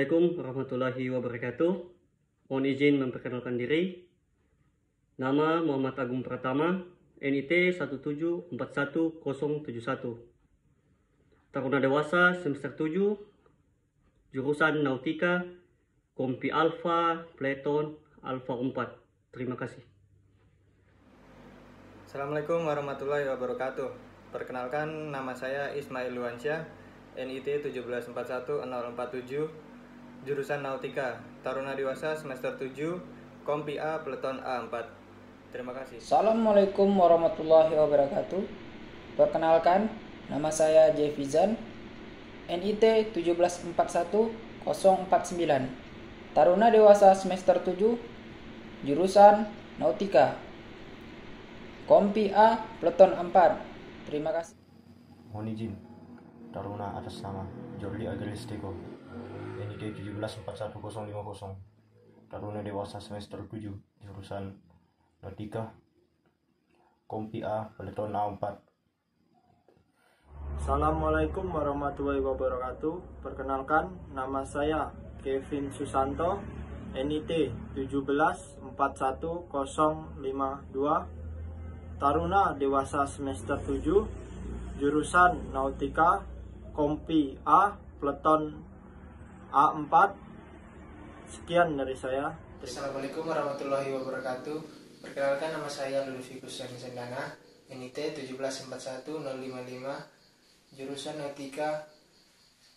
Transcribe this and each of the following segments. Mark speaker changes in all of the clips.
Speaker 1: Assalamualaikum warahmatullahi wabarakatuh. Mohon izin memperkenalkan diri. Nama Muhammad Agung Pratama, NIT 1741071. Taruna dewasa semester 7, jurusan Nautika, Kompi Alpha, Platon, Alpha 4. Terima kasih.
Speaker 2: Assalamualaikum warahmatullahi wabarakatuh. Perkenalkan, nama saya Ismail Luansyah, NIT 1741047, jurusan Nautika, Taruna Dewasa semester 7, Kompi A, Platon A4. Terima kasih.
Speaker 3: Assalamualaikum warahmatullahi wabarakatuh. Perkenalkan, nama saya Jefizan, NIT 1741049, Taruna Dewasa semester 7, jurusan Nautika, Kompi A, Platon 4. Terima kasih.
Speaker 4: Mohon izin, Taruna atas nama Jordi Agelisteko, NIT 1741050, Taruna Dewasa semester 7, jurusan Nautika, Kompi A, Platon A4.
Speaker 5: Assalamualaikum warahmatullahi wabarakatuh. Perkenalkan, nama saya Kevin Susanto, NIT 1741052, Taruna Dewasa semester 7, jurusan Nautika, Kompi A, Platon A4. Sekian dari saya.
Speaker 6: Assalamualaikum warahmatullahi wabarakatuh. Perkenalkan, nama saya Lutfikus Sendana, NIT 1741055, jurusan Nautika,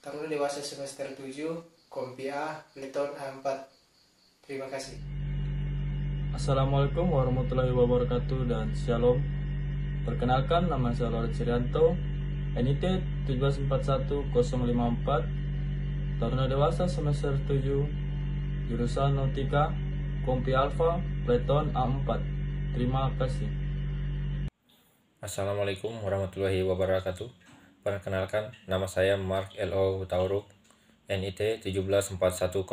Speaker 6: Taruna Dewasa semester 7, Kompi A, Platon A4. Terima kasih.
Speaker 7: Assalamualaikum warahmatullahi wabarakatuh dan Shalom. Perkenalkan, nama saya Loret Sirianto, NIT 1741054, Taruna Dewasa semester 7, jurusan Nautika, Kompi Alpha, Platon A4. Terima kasih.
Speaker 8: Assalamualaikum warahmatullahi wabarakatuh. Perkenalkan, nama saya Mark L.O. Hutauruk, NIT 1741062,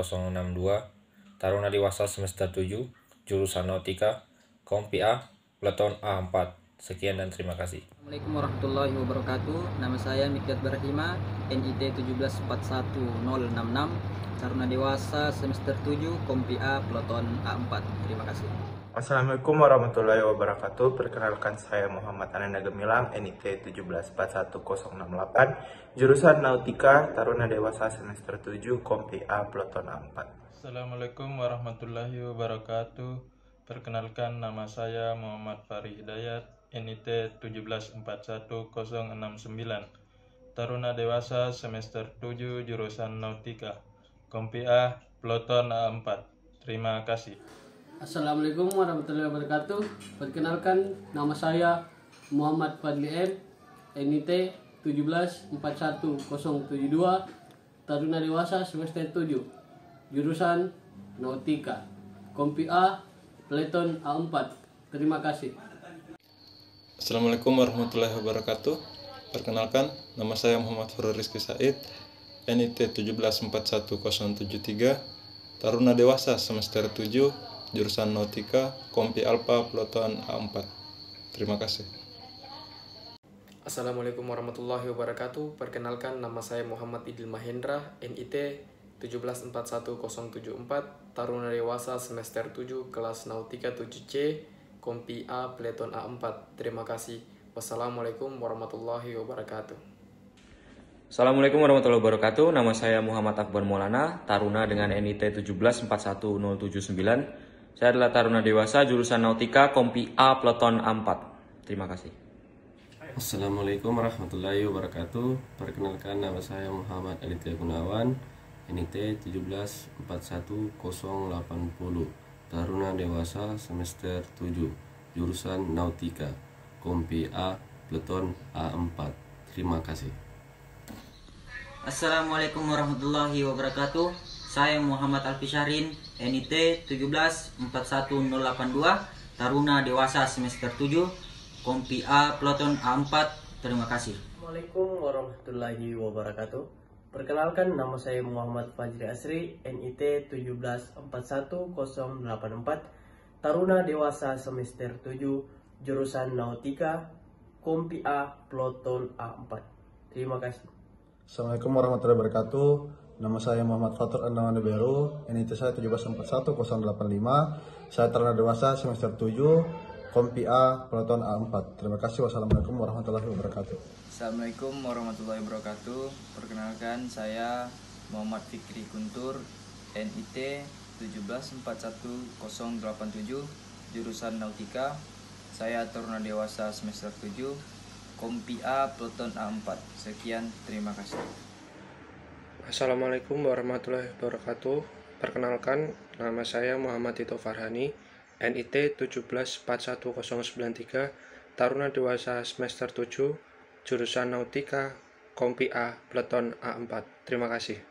Speaker 8: Taruna Dewasa semester 7, jurusan Nautika, Kompi A, Platon A4. Sekian dan terima kasih.
Speaker 9: Assalamualaikum warahmatullahi wabarakatuh. Nama saya Mikdad Barhima, NIT 1741066, Taruna Dewasa semester 7, Kompi A, Platon A4. Terima kasih.
Speaker 10: Assalamualaikum warahmatullahi wabarakatuh. Perkenalkan, saya Muhammad Ananda Gemilang, NIT 1741068, jurusan Nautika, Taruna Dewasa semester 7, Kompi A, Platon A4.
Speaker 7: Assalamualaikum warahmatullahi wabarakatuh. Perkenalkan, nama saya Muhammad Fari Hidayat, NIT 1741069, Taruna Dewasa semester 7, jurusan Nautika, Kompi A, Platon A4. Terima kasih.
Speaker 11: Assalamualaikum warahmatullahi wabarakatuh. Perkenalkan, nama saya Muhammad Fadli M, NIT 1741072, Taruna Dewasa semester 7, jurusan Nautika, Kompi A, Platon A4. Terima kasih.
Speaker 12: Assalamualaikum warahmatullahi wabarakatuh. Perkenalkan, nama saya Muhammad Farul Rizky Said, NIT 1741073, Taruna Dewasa semester 7, jurusan Nautika, Kompi Alpha, Platon A4. Terima kasih.
Speaker 13: Assalamualaikum warahmatullahi wabarakatuh. Perkenalkan, nama saya Muhammad Idil Mahendra, NIT 1741074, Taruna Dewasa semester 7, kelas Nautika 7C, Kompi A, Platon A4. Terima kasih. Wassalamualaikum warahmatullahi wabarakatuh.
Speaker 14: Assalamualaikum warahmatullahi wabarakatuh. Nama saya Muhammad Akbar Maulana, Taruna dengan NIT 1741079. Saya adalah Taruna Dewasa jurusan Nautika, Kompi A, Platon A4. Terima kasih.
Speaker 15: Assalamualaikum warahmatullahi wabarakatuh. Perkenalkan, nama saya Muhammad Aditya Gunawan, NIT 1741080, Taruna Dewasa semester 7, jurusan Nautika, Kompi A, Platon A4. Terima kasih.
Speaker 16: Assalamualaikum warahmatullahi wabarakatuh. Saya Muhammad Alfisharin, NIT 1741082, Taruna Dewasa semester 7, Kompi A, Platon A4. Terima kasih.
Speaker 17: Assalamualaikum warahmatullahi wabarakatuh. Perkenalkan, nama saya Muhammad Fajri Asri, NIT 1741084, Taruna Dewasa semester 7, jurusan Nautika, Kompi A, Platon A4. Terima kasih.
Speaker 18: Assalamualaikum warahmatullahi wabarakatuh. Nama saya Muhammad Fatur Andaman Beru, NIT saya 1741085. Saya taruna dewasa semester 7, Kompi A, Peleton A4. Terima kasih. Wassalamualaikum warahmatullahi wabarakatuh.
Speaker 9: Assalamualaikum warahmatullahi wabarakatuh. Perkenalkan, saya Muhammad Fikri Guntur, NIT 1741087, jurusan Nautika. Saya taruna dewasa semester 7, Kompi A, Peleton A4. Sekian, terima kasih.
Speaker 19: Assalamualaikum warahmatullahi wabarakatuh. Perkenalkan, nama saya Muhammad Tito Farhani, NIT 1741093, taruna dewasa semester 7, jurusan Nautika, Kompi A, Peleton A4. Terima kasih.